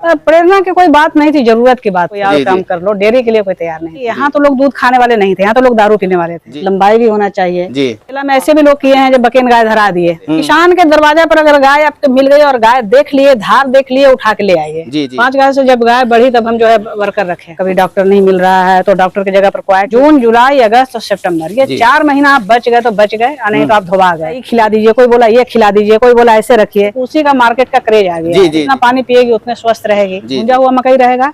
प्रेरणा की कोई बात नहीं थी, जरूरत की बात। कोई और काम कर लो, डेयरी के लिए कोई तैयार नहीं। यहाँ तो लोग दूध खाने वाले नहीं थे, यहाँ तो लोग दारू पीने वाले थे। लंबाई भी होना चाहिए। जिला में ऐसे भी लोग किए हैं जो बकेन गाय धरा दिए। किसान के दरवाजा पर अगर गाय आपको मिल गई और गाय देख लिए, धार देख लिए, उठा के ले आइए। 5 गाय से जब गाय बढ़ी तब हम जो है वर्कर रखे। कभी डॉक्टर नहीं मिल रहा है तो डॉक्टर की जगह पर कोई जून, जुलाई, अगस्त और सितंबर, ये 4 महीना आप बच गए तो बच गए, नहीं तो आप धोबा गए। ये खिला दीजिए, कोई बोला ये खिला दीजिए, कोई बोला ऐसे रखिए। उसी का मार्केट का क्रेज आ गया। जितना पानी पिएगी उतने स्वस्थ रहेगी। भुंजा हुआ मकई रहेगा,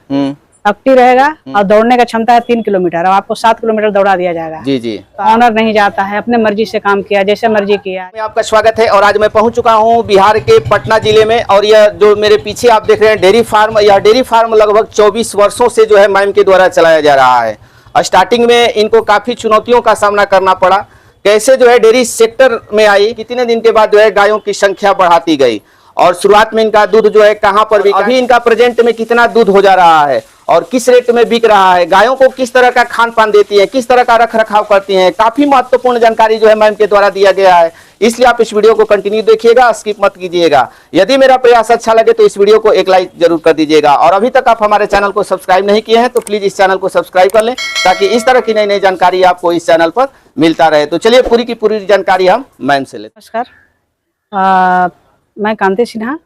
अकटी रहेगा और दौड़ने का क्षमता है 3 किलोमीटर। अब आपको 7 किलोमीटर दौड़ा दिया जाएगा। तो ऑनर नहीं जाता है, अपने मर्जी से काम किया, जैसे मर्जी किया। आपका स्वागत है और आज मैं पहुंच चुका हूं बिहार के पटना जिले में। और यह जो मेरे पीछे आप देख रहे हैं डेयरी फार्म, यह डेयरी फार्म लगभग 24 वर्षों से जो है मैम के द्वारा चलाया जा रहा है। स्टार्टिंग में इनको काफी चुनौतियों का सामना करना पड़ा। कैसे जो है डेयरी सेक्टर में आई, कितने दिन के बाद जो है गायों की संख्या बढ़ाती गई और शुरुआत में इनका दूध जो है कहां पर बिका, अभी इनका प्रेजेंट में कितना दूध हो जा रहा है और किस रेट में बिक रहा है, गायों को किस तरह का खान पान देती है, किस तरह का रख रखाव करती हैं, काफी महत्वपूर्ण जानकारी जो है मैम के द्वारा दिया गया है। इसलिए आप इस वीडियो को कंटिन्यू देखिएगा, स्किप मत कीजिएगा। यदि मेरा प्रयास अच्छा लगे तो इस वीडियो को एक लाइक जरूर कर दीजिएगा। और अभी तक आप हमारे चैनल को सब्सक्राइब नहीं किए हैं तो प्लीज इस चैनल को सब्सक्राइब कर लें, ताकि इस तरह की नई नई जानकारी आपको इस चैनल पर मिलता रहे। तो चलिए पूरी की पूरी जानकारी हम मैम से लेते हैं। नमस्कार, मैं कांति सिन्हा,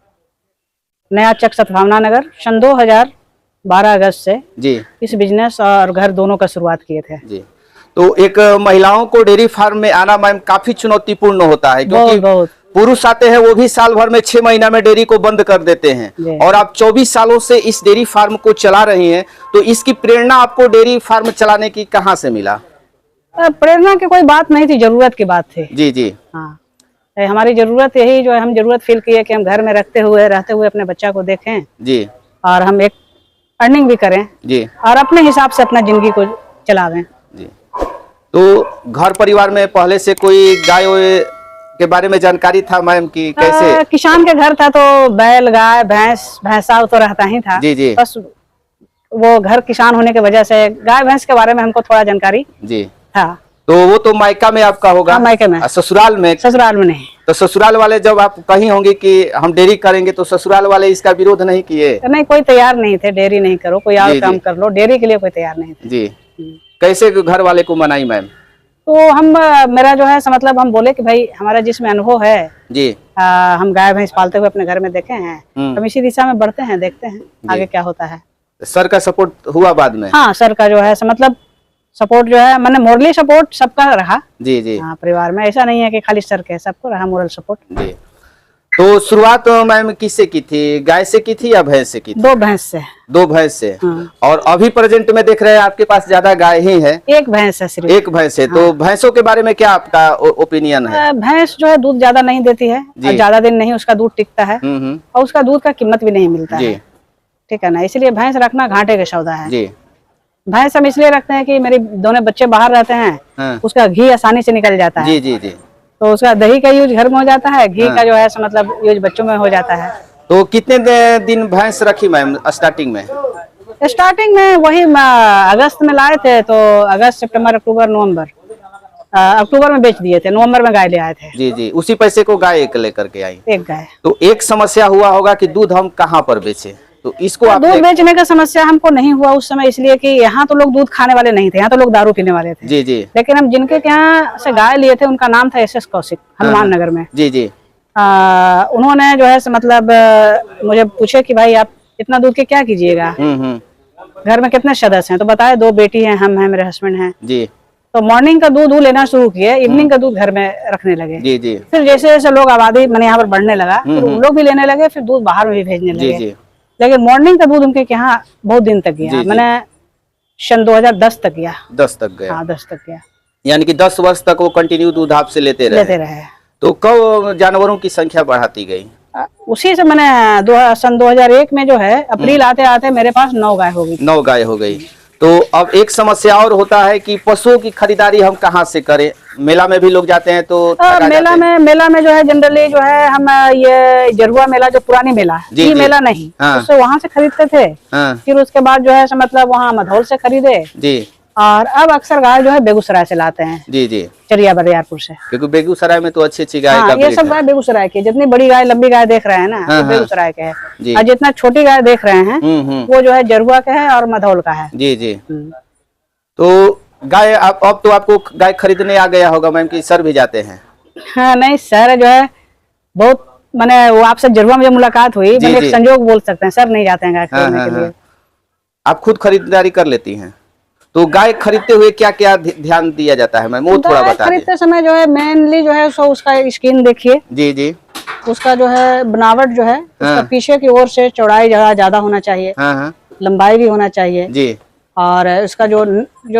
नया चक सद्भावना नगर, सन 2012 अगस्त से इस बिजनेस और घर दोनों का शुरुआत किए थे। तो एक महिलाओं को डेयरी फार्म में आना मैम काफी चुनौतीपूर्ण होता है, क्योंकि पुरुष आते हैं वो भी साल भर में 6 महीना में डेयरी को बंद कर देते हैं। और आप 24 सालों से इस डेयरी फार्म को चला रही हैं, तो इसकी प्रेरणा आपको डेयरी फार्म चलाने की कहाँ से मिला? प्रेरणा की कोई बात नहीं थी, जरूरत की बात थी। जी हाँ, हमारी जरूरत यही जो है, हम जरूरत फील किए कि हम घर में रहते हुए अपने बच्चा को देखें और हम एक अर्निंग भी करें और अपने हिसाब से अपना जिंदगी को चलावें। तो घर परिवार में पहले से कोई गाय के बारे में जानकारी था मैम की कैसे? किसान के घर था तो बैल, गाय, भैंसा तो रहता ही था। बस वो घर किसान होने की वजह से गाय भैंस के बारे में हमको थोड़ा जानकारी था। तो वो तो मायका में आपका होगा? हाँ, मायके में। ससुराल में? ससुराल में नहीं। तो ससुराल वाले जब आप कहीं होंगे कि हम डेयरी करेंगे तो ससुराल वाले इसका विरोध नहीं किए? नहीं, कोई तैयार नहीं थे। डेयरी नहीं करो, कोई और काम कर लो, डेयरी के लिए कोई तैयार नहीं थे। कैसे घर वाले को मनाई मैम? तो मेरा जो है मतलब हम बोले कि भाई हमारा जिसमें अनुभव है हम गाय भैंस पालते हुए अपने घर में देखे हैं, हम इसी दिशा में बढ़ते हैं, देखते हैं आगे क्या होता है। सर का सपोर्ट हुआ बाद में? हाँ, सर का जो है मतलब सपोर्ट जो है, मैंने मोरली सपोर्ट सबका रहा। हाँ, परिवार में ऐसा नहीं है कि खाली सर के, सबको रहा मोरल सपोर्ट। तो शुरुआत मैम किससे की थी, गाय से की थी या भैंस से की थी? 2 भैंस से। 2 भैंस से। और अभी प्रेजेंट में देख रहे हैं आपके पास ज्यादा गाय ही है? 1 भैंस है, सिर्फ 1 भैंस है। तो भैंसों के बारे में क्या आपका ओपिनियन है? भैंस जो है दूध ज्यादा नहीं देती है और ज्यादा दिन नहीं उसका दूध टिकता है और उसका दूध का कीमत भी नहीं मिलता है। ठीक है ना, इसलिए भैंस रखना घाटे का सौदा है। भैंस हम इसलिए रखते हैं कि मेरे दोनों बच्चे बाहर रहते हैं, उसका घी आसानी से निकल जाता है। तो उसका दही का यूज घर में हो जाता है, घी का जो है मतलब यूज बच्चों में हो जाता है। तो कितने दिन भैंस रखी मैम स्टार्टिंग में? स्टार्टिंग में वही अगस्त में लाए थे, तो अगस्त, सितंबर, अक्टूबर, नवंबर, अक्टूबर में बेच दिए थे, नवंबर में गाय ले आए थे। जी, उसी पैसे को गाय एक लेकर के आई? 1 गाय। तो एक समस्या हुआ होगा कि दूध हम कहाँ पर बेचे, तो इसको दूध बेचने का समस्या हमको नहीं हुआ उस समय, इसलिए कि यहाँ तो लोग दूध खाने वाले नहीं थे, यहाँ तो लोग दारू पीने वाले थे। लेकिन हम जिनके यहाँ से गाय लिए थे उनका नाम था SS कौशिक, हनुमान नगर में। उन्होंने जो है मतलब मुझे पूछे कि भाई आप इतना दूध के क्या कीजिएगा, घर में कितने सदस्य हैं? तो बताए 2 बेटी हैं, हम हैं, मेरे हस्बैंड हैं। तो मॉर्निंग का दूध लेना शुरू किए, इवनिंग का दूध घर में रखने लगे। फिर जैसे जैसे लोग आबादी मैंने यहाँ पर बढ़ने लगा, फिर उन लोग भी लेने लगे, फिर दूध बाहर में भी भेजने लगे। लेकिन मॉर्निंग का दूध उनके यहाँ बहुत दिन तक गया। मैंने सन 2010 तक गया। 10 तक गया? हाँ, 10 तक गया। यानी कि 10 वर्ष तक वो कंटिन्यू दूध आपसे लेते रहे। तो कब जानवरों की संख्या बढ़ाती गई? उसी से मैंने सन 2001 में जो है अप्रैल आते आते मेरे पास 9 गाय हो गई। 9 गाय हो गई। तो अब एक समस्या और होता है कि पशुओं की खरीदारी हम कहाँ से करें? मेला में भी लोग जाते हैं तो मेला में जो है जनरली जो है हम ये जरुआ मेला, जो पुरानी मेला, ये मेला नहीं, उससे वहाँ से खरीदते थे। फिर उसके बाद जो है मतलब वहाँ मधौल से खरीदे और अब अक्सर गाय जो है बेगूसराय से लाते हैं। जी जी, चरिया बरियारपुर से, क्योंकि बेगूसराय में तो अच्छी अच्छी गाय का ये सब गाय बेगूसराय की। जितनी बड़ी गाय लंबी गाय देख रहे हैं ना, वो बेगूसराय के है। और जितना छोटी गाय देख रहे हैं वो जो है जरुआ के है और मधौल का है। जी जी। तो गाय अब तो आपको गाय खरीदने आ गया होगा मैम, कि सर भी जाते हैं? हाँ नहीं, सर जो है बहुत, मैंने वो आपसे जरुआ में जब मुलाकात हुई, मैंने एक संजोग बोल सकते हैं, सर नहीं जाते हैं गाय खरीदने के लिए। आप खुद खरीदारी कर लेती हैं? तो गाय खरीदते हुए क्या क्या ध्यान दिया जाता है मैम, वो थोड़ा बता दीजिए। खरीदते समय जो है मेनली जो है उसका स्किन देखिए। जी जी। उसका जो है बनावट जो है, उसका पीछे की ओर से चौड़ाई ज्यादा होना चाहिए, लंबाई भी होना चाहिए जी। और उसका जो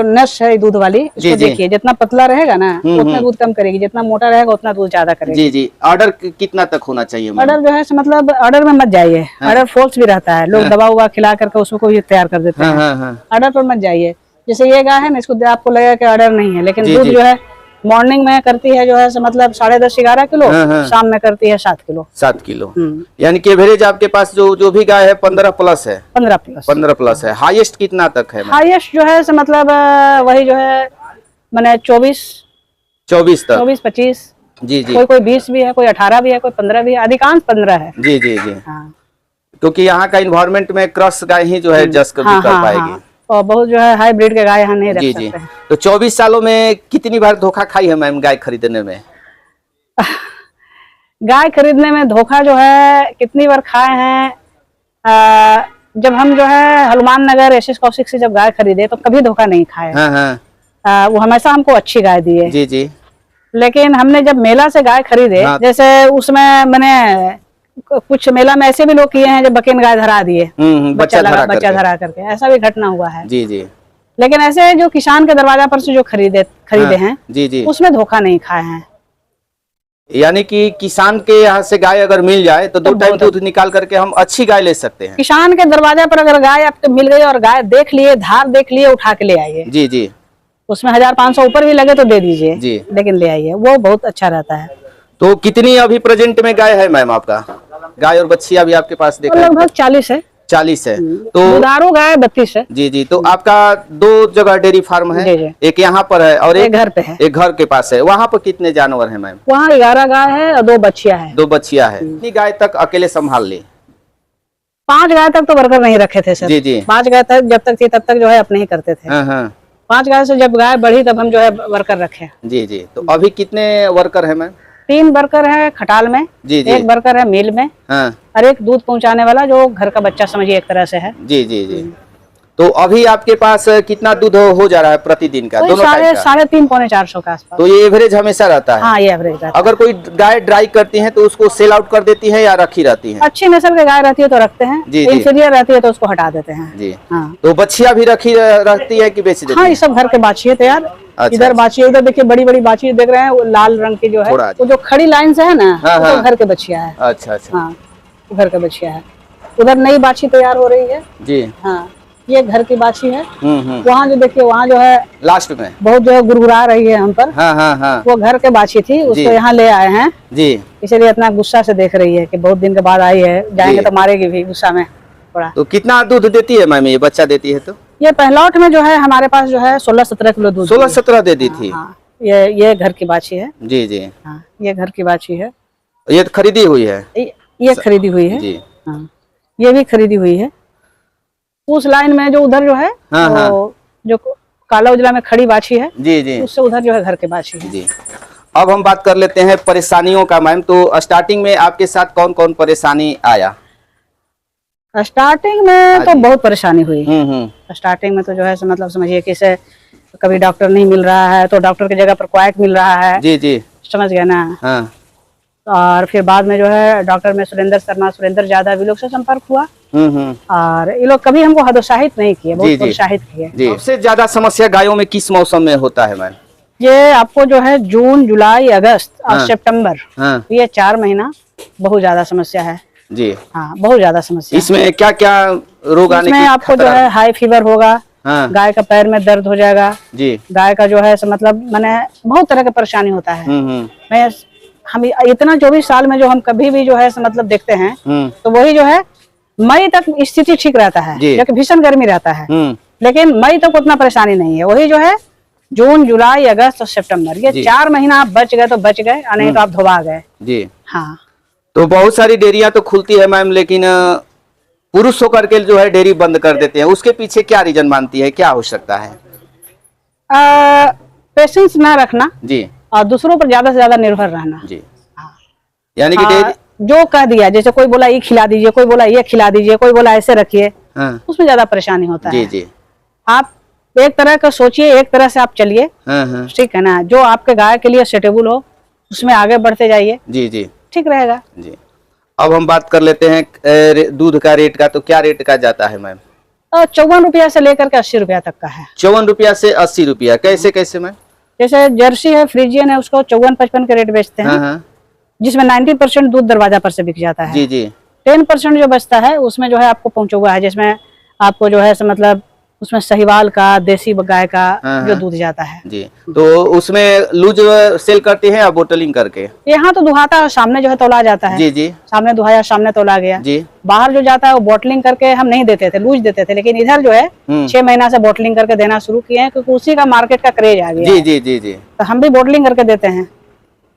नस है दूध वाली, उसको देखिए, जितना पतला रहेगा ना उतना दूध कम करेगी, जितना मोटा रहेगा उतना दूध ज्यादा करेगी। जी जी। ऑर्डर कितना तक होना चाहिए? ऑर्डर जो है मतलब ऑर्डर में मत जाइए, ऑर्डर फॉल्स भी रहता है, लोग दवा उवा खिला करके उसको भी तैयार कर देते हैं। ऑर्डर पर मत जाइए। जैसे ये गाय है ना, इसको आपको लगेगा कि ऑर्डर नहीं है, लेकिन दूध जो है मॉर्निंग में करती है जो है मतलब 10.5-11 किलो, शाम में करती है 7 किलो। 7 किलो, यानी कि एवरेज आपके पास जो भी गाय है 15 प्लस है। 15 प्लस है। हाईएस्ट कितना तक है? हाईएस्ट जो है मतलब वही जो है मैंने 24 तक, 24-25। जी जी। कोई 20 भी है, कोई 18 भी है, कोई 15 भी है, अधिकांश 15 है। जी जी जी। क्योंकि यहाँ का इन्वायरमेंट में क्रॉस गाय ही जो है एडजस्ट कर पाएगी, और बहुत जो है हाइब्रिड के गाय यहाँ नहीं रख सकते हैं। तो 24 सालों में कितनी बार धोखा खाई है मैम गाय खरीदने में? गाय खरीदने में धोखा जो है कितनी बार खाए हैं। जब हम जो है हनुमान नगर एसएस कौशिक से जब गाय खरीदे तो कभी धोखा नहीं खाए। वो हमेशा हमको अच्छी गाय दी है। जी जी। लेकिन हमने जब मेला से गाय खरीदे, जैसे उसमें मैंने कुछ मेला में ऐसे भी लोग किए हैं जब बकेन गाय धरा दिए, बच्चा धरा करके, ऐसा भी घटना हुआ है। जी जी। लेकिन ऐसे जो किसान के दरवाजा पर से जो खरीदे हैं, जी जी, उसमें धोखा नहीं खाए हैं। यानी कि किसान के यहाँ से गाय अगर मिल जाए तो 2 टाइम दूध निकाल करके हम अच्छी गाय ले सकते हैं। किसान के दरवाजा पर अगर गाय आपको मिल गई और गाय देख लिए, धार देख लिए, उठा के ले आइए। जी जी। उसमें 1500 ऊपर भी लगे तो दे दीजिए जी, लेकिन ले आइए, वो बहुत अच्छा रहता है। तो कितनी अभी प्रेजेंट में गाय है मैम आपका? गाय और बच्चियां भी आपके पास देखा? लगभग 40 है। 40 है। तो दुधारू गाय 32 है। जी जी। तो आपका 2 जगह डेयरी फार्म है, एक यहाँ पर है और एक घर पे है, एक घर के पास है। वहाँ पर कितने जानवर हैं मैम? वहाँ 11 गाय है और 2 बच्चियां है। 2 बच्चियां है। कितनी गाय तक अकेले संभाल ली? 5 गाय तक तो वर्कर नहीं रखे थे सर। जी जी। 5 गाय तक जब तक थी तब तक जो है अपने ही करते थे। 5 गाय से जब गाय बढ़ी तब हम जो है वर्कर रखे। जी जी। तो अभी कितने वर्कर है मैम? 3 वर्कर है खटाल में, जी जी, 1 वर्कर है मिल में, और एक दूध पहुंचाने वाला जो घर का बच्चा समझिए एक तरह से है। जी जी जी। तो अभी आपके पास कितना दूध हो जा रहा है प्रतिदिन का? दोनों 3.5-400 के आसपास। तो ये एवरेज हमेशा रहता है? हाँ, ये एवरेज रहता है। अगर कोई गाय ड्राई करती है तो उसको सेल आउट कर देती है या रखी रहती है? अच्छी नस्ल की गाय रहती है तो रखते हैं, इंफीरियर रहती है तो उसको हटा देते हैं। जी हाँ। तो बच्चियां भी रखी रहती है कि बेच देती है? हाँ, ये सब घर के बाछी है तैयार। अच्छा, इधर बाछी, इधर देखिए बड़ी बड़ी बाछी देख रहे हैं, वो लाल रंग की जो है, वो जो खड़ी लाइन से है ना, वो घर के बच्चियां है। अच्छा अच्छा। हाँ, घर के बच्चियां है। उधर नई बाछी तैयार हो रही है जी। हाँ, ये घर की बाछी है। वहाँ जो देखिए, वहाँ जो है लास्ट में बहुत जो है गुरगुरा रही है हम पर। हाँ, वो घर के बाछी थी, उसको यहाँ ले आए हैं जी, इसलिए इतना गुस्सा से देख रही है कि बहुत दिन के बाद आई है, जाएंगे तो मारेगी भी गुस्सा में थोड़ा। तो कितना दूध देती है मैम ये बच्चा देती है? तो ये पहलौठ में जो है हमारे पास जो है 16-17 किलो दूध। 16-17 दे दी थी। हाँ, ये घर की बाछी है। जी जी। हाँ, ये घर की बाछी है। ये खरीदी हुई है? ये खरीदी हुई है जी। हाँ, ये भी खरीदी हुई है। उस लाइन में जो उधर जो है, जो काला उजला में खड़ी बाछी है जी जी, उससे उधर जो है घर के बाछी है जी। अब हम बात कर लेते हैं परेशानियों का मैम। तो स्टार्टिंग में आपके साथ कौन कौन परेशानी आया? स्टार्टिंग में तो बहुत परेशानी हुई। स्टार्टिंग में तो जो है मतलब समझिए कि से कभी डॉक्टर नहीं मिल रहा है तो डॉक्टर की जगह पर क्वाइट मिल रहा है। जी जी, समझ गया ना। हाँ। और फिर बाद में जो है डॉक्टर में सुरेंद्र यादव भी लोग से संपर्क हुआ। और ये लोग कभी हमको हतोत्साहित नहीं किए, बहुत प्रोत्साहित किए। सबसे ज्यादा समस्या गायों में किस मौसम में होता है मैम? ये आपको जो है जून, जुलाई, अगस्त और सितंबर, ये 4 महीना बहुत ज्यादा समस्या है जी। हाँ, बहुत ज्यादा समस्या। इसमें क्या क्या रोग आने की आपको जो है हाई फीवर होगा। हाँ। गाय का पैर में दर्द हो जाएगा जी। गाय का जो है मतलब मैंने बहुत तरह का परेशानी होता है। मैं हम इतना 24 साल में जो हम कभी भी जो है मतलब देखते हैं तो वही जो है मई तक स्थिति ठीक रहता है, जबकि भीषण गर्मी रहता है। लेकिन मई तक उतना परेशानी नहीं है। वही जो है जून, जुलाई, अगस्त और सितंबर, ये 4 महीना आप बच गए तो बच गए, और नहीं तो आप धोबा गए जी। हाँ। तो बहुत सारी डेयरियां तो खुलती है मैम, लेकिन पुरुष होकर के जो है डेयरी बंद कर देते हैं, उसके पीछे क्या रीजन मानती है, क्या हो सकता है? पेशेंस ना रखना जी, और दूसरों पर ज्यादा से ज्यादा निर्भर रहना जी। हाँ। यानी कि डेयरी जो कह दिया, जैसे कोई बोला ये खिला दीजिए, कोई बोला ये खिला दीजिए, कोई बोला ऐसे रखिए, हाँ, उसमें ज्यादा परेशानी होता जी है। जी, आप एक तरह का सोचिए, एक तरह से आप चलिए, हाँ हाँ, ठीक है ना, जो आपके गाय के लिए सूटेबल हो उसमें आगे बढ़ते जाइए, जी जी ठीक रहेगा। जी। अब हम बात कर लेते हैं दूध का रेट का, तो क्या रेट का जाता है मैम? 54 रुपया से लेकर के 80 रुपया तक का है। 54 रुपया से 80 रुपया, कैसे कैसे मैम? जैसे जर्सी है, फ्रीजियन है, उसको 54-55 के रेट बेचते हैं, हाँ हाँ, जिसमें 90% दूध दरवाजा पर से बिक जाता है। जी जी, 10% जो बचता है उसमें जो है आपको पहुंचा है, जिसमें आपको जो है मतलब उसमें साहिवाल का, देसी गाय का हाँ, जो दूध जाता है जी। तो उसमें लूज सेल करते हैं या बोटलिंग करके? यहाँ तो दुहाता है, सामने जो है तौला जाता है, जी जी सामने दुहाया, सामने तौला गया। जी, बाहर जो जाता है वो बॉटलिंग करके हम नहीं देते थे, लूज देते थे, लेकिन इधर जो है 6 महीना से बॉटलिंग करके देना शुरू किए हैं, क्योंकि उसी का मार्केट का क्रेज आ गया जी है। जी जी जी, तो हम भी बॉटलिंग करके देते हैं।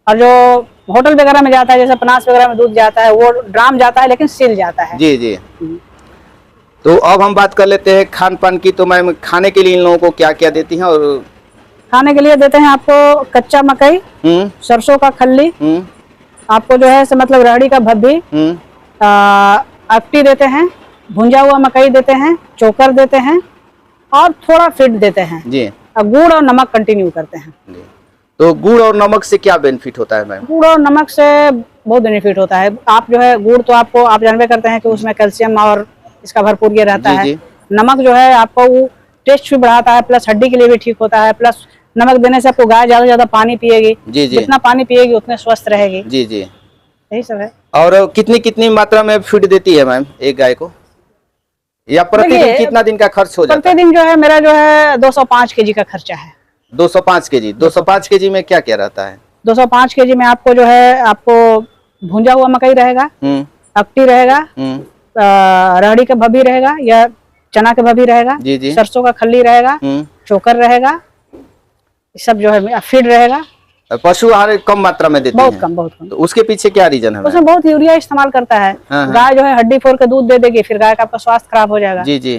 और जो होटल वगैरह में जाता है, जैसे पनास वगैरह में दूध जाता है, वो ड्राम जाता है लेकिन सील जाता है। जी जी। तो अब हम बात कर लेते हैं खान पान की। तो मैम खाने के लिए इन लोगों को क्या क्या देती हैं? और खाने के लिए देते हैं आपको कच्चा मकई, सरसों का खल्ली, आपको जो है मतलब रहड़ी का भब्बी, अफ्टी देते हैं, भुंजा हुआ मकई देते हैं, चोकर देते हैं, और थोड़ा फीड देते हैं जी, और गुड़ और नमक कंटिन्यू करते हैं। जी। तो गुड़ और नमक से क्या बेनिफिट होता है मैम? गुड़ और नमक से बहुत बेनिफिट होता है। आप जो है गुड़ तो आपको आप जानते करते हैं कि उसमें कैल्शियम और इसका भरपूर ये रहता जी, है। जी। नमक जो है आपको वो टेस्ट भी बढ़ाता है, प्लस हड्डी के लिए भी ठीक होता है, प्लस नमक देने से आपको गाय ज्यादा ज्यादा पानी पिएगी, जी जी, जितना पानी पिएगी उतने स्वस्थ रहेगी। जी जी। यही सब है। और कितनी कितनी मात्रा में फीड देती है मैम एक गाय को, या प्रतिदिन देखिए, कितना दिन का खर्च हो जाता है? प्रतिदिन जो है मेरा जो है 205 केजी का खर्चा है। 205 केजी। 205 केजी में क्या क्या रहता है? 205 केजी में आपको जो है आपको भुंजा हुआ मकई रहेगा, अफ्टी रहेगा, रहड़ी का भभी रहेगा या चना का भभी रहेगा, जी जी, सरसों का खल्ली रहेगा, चोकर रहेगा, सब जो है फीड रहेगा। पशु आहार कम मात्रा में देते बहुत हैं? कम, बहुत कम। तो उसके पीछे क्या रीजन है? उसमें बहुत यूरिया इस्तेमाल करता है। हाँ, हाँ। गाय जो है हड्डी फोड़ के दूध दे देगी, फिर गाय का आपका स्वास्थ्य खराब हो जाएगा। जी जी,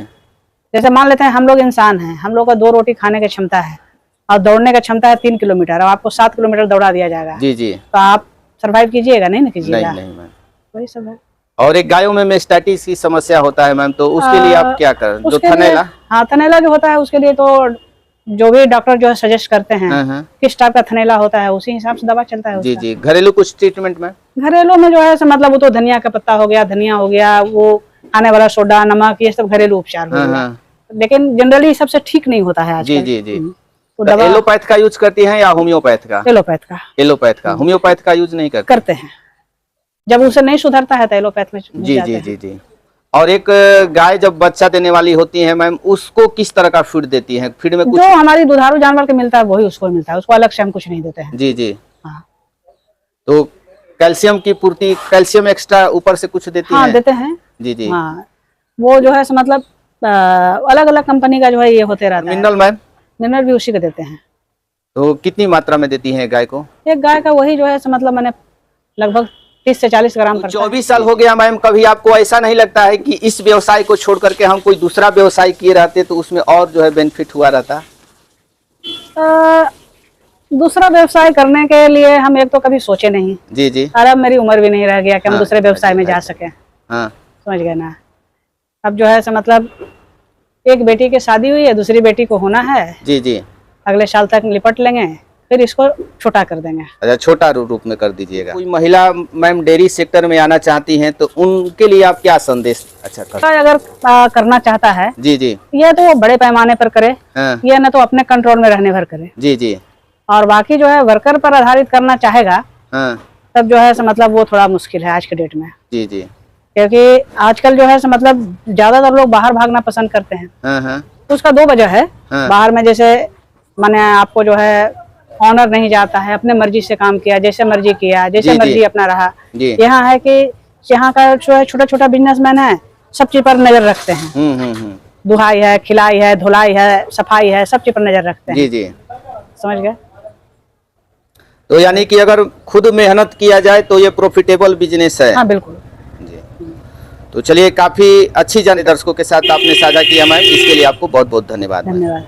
जैसे मान लेते हैं हम लोग इंसान हैं, हम लोग का 2 रोटी खाने की क्षमता है और दौड़ने का क्षमता है 3 किलोमीटर, और आपको 7 किलोमीटर दौड़ा दिया जाएगा, जी जी, तो आप सर्वाइव कीजिएगा? नहीं ना कीजिएगा। नहीं नहीं मैम। वही सब है। और एक गायों में मेस्टाइटिस की समस्या होता है मैम, तो उसके लिए आप क्या करें? जो उसके लिए- थनैला, हाँ, थनैला जो होता है उसके लिए तो जो भी डॉक्टर जो है सजेस्ट करते हैं हाँ, हाँ। किस टाइप का थनैला होता है, उसी हिसाब से दवा चलता है जी उसका। जी। घरेलू कुछ ट्रीटमेंट में? घरेलू में जो है मतलब वो तो धनिया का पत्ता हो गया, धनिया हो गया, वो आने वाला सोडा, नमक, ये सब घरेलू उपचार हो हाँ, गया। हाँ। लेकिन जनरली सबसे ठीक नहीं होता है आजकल। जी जी जी। तो तो दवा एलोपैथ का यूज करती हैं या होम्योपैथ का? एलोपैथ का एलोपैथ का। होम्योपैथ का यूज नहीं करते? करते हैं, जब उसे नहीं सुधरता है तो एलोपैथ में जी जाते जी हैं। जी जी। और एक गाय जब बच्चा देने वाली होती है मैम, उसको किस तरह का फीड देती हैं? फीड में कुछ? जो हमारी दुधारू जानवर के मिलता है वही उसको मिलता है, उसको अलग से हम कुछ नहीं देते हैं। जी जी। हाँ, तो कैल्शियम की पूर्ति, कैल्शियम एक्स्ट्रा ऊपर से कुछ देती हाँ हैं? देते हैं। जी जी। हाँ, वो जो है मतलब अलग अलग कंपनी का जो है ये होते रहता है। Mineral ma'am? मिनरल भी उसी को देते हैं। तो कितनी मात्रा में देती हैं गाय को? एक गाय का वही जो है मतलब मैंने लगभग 30 से 40 ग्राम करता है। 24 साल हो गया मैम, कभी आपको ऐसा नहीं लगता है कि इस व्यवसाय को छोड़ करके हम कोई दूसरा व्यवसाय किए रहते तो उसमें और जो है बेनिफिट हुआ रहता? दूसरा व्यवसाय करने के लिए हम एक तो कभी सोचे नहीं। जी जी। और अब मेरी उम्र भी नहीं रह गया कि हम हाँ, दूसरे व्यवसाय में जा सके। हाँ, समझ गए ना? अब जो है मतलब एक बेटी की शादी हुई है, दूसरी बेटी को होना है, जी जी। अगले साल तक निपट लेंगे, फिर इसको छोटा कर देंगे। अच्छा, छोटा रूप में कर दीजिएगा। कोई महिला मैम डेयरी सेक्टर में आना चाहती हैं तो उनके लिए आप क्या संदेश अच्छा कर? अगर करना चाहता है जी जी, ये तो वो बड़े पैमाने पर करे, हाँ, ये न तो अपने कंट्रोल में रहने भर करे, जी जी, और बाकी जो है वर्कर पर आधारित करना चाहेगा हाँ, तब जो है मतलब वो थोड़ा मुश्किल है आज के डेट में। जी जी, क्योंकि आजकल जो है मतलब ज्यादातर लोग बाहर भागना पसंद करते हैं। हाँ, हाँ, उसका 2 वजह है। हाँ। बाहर में जैसे माने आपको जो है ऑनर नहीं जाता है, अपने मर्जी से काम किया, जैसे मर्जी किया, जैसे जी, मर्जी जी। अपना रहा। जी। यहाँ है कि यहाँ का जो है छोटा छोटा बिजनेसमैन है, सब चीज पर नजर रखते हैं। दुहाई है, खिलाई है, धुलाई है, सफाई है, सब चीज पर नजर रखते हैं। जी जी। समझ गए? तो यानी कि अगर खुद मेहनत किया जाए तो ये प्रॉफिटेबल बिजनेस है। हाँ बिल्कुल। जी। तो चलिए, काफी अच्छी जानकारी दर्शकों के साथ आपने साझा किया मैम, इसके लिए आपको बहुत बहुत धन्यवाद। धन्यवाद।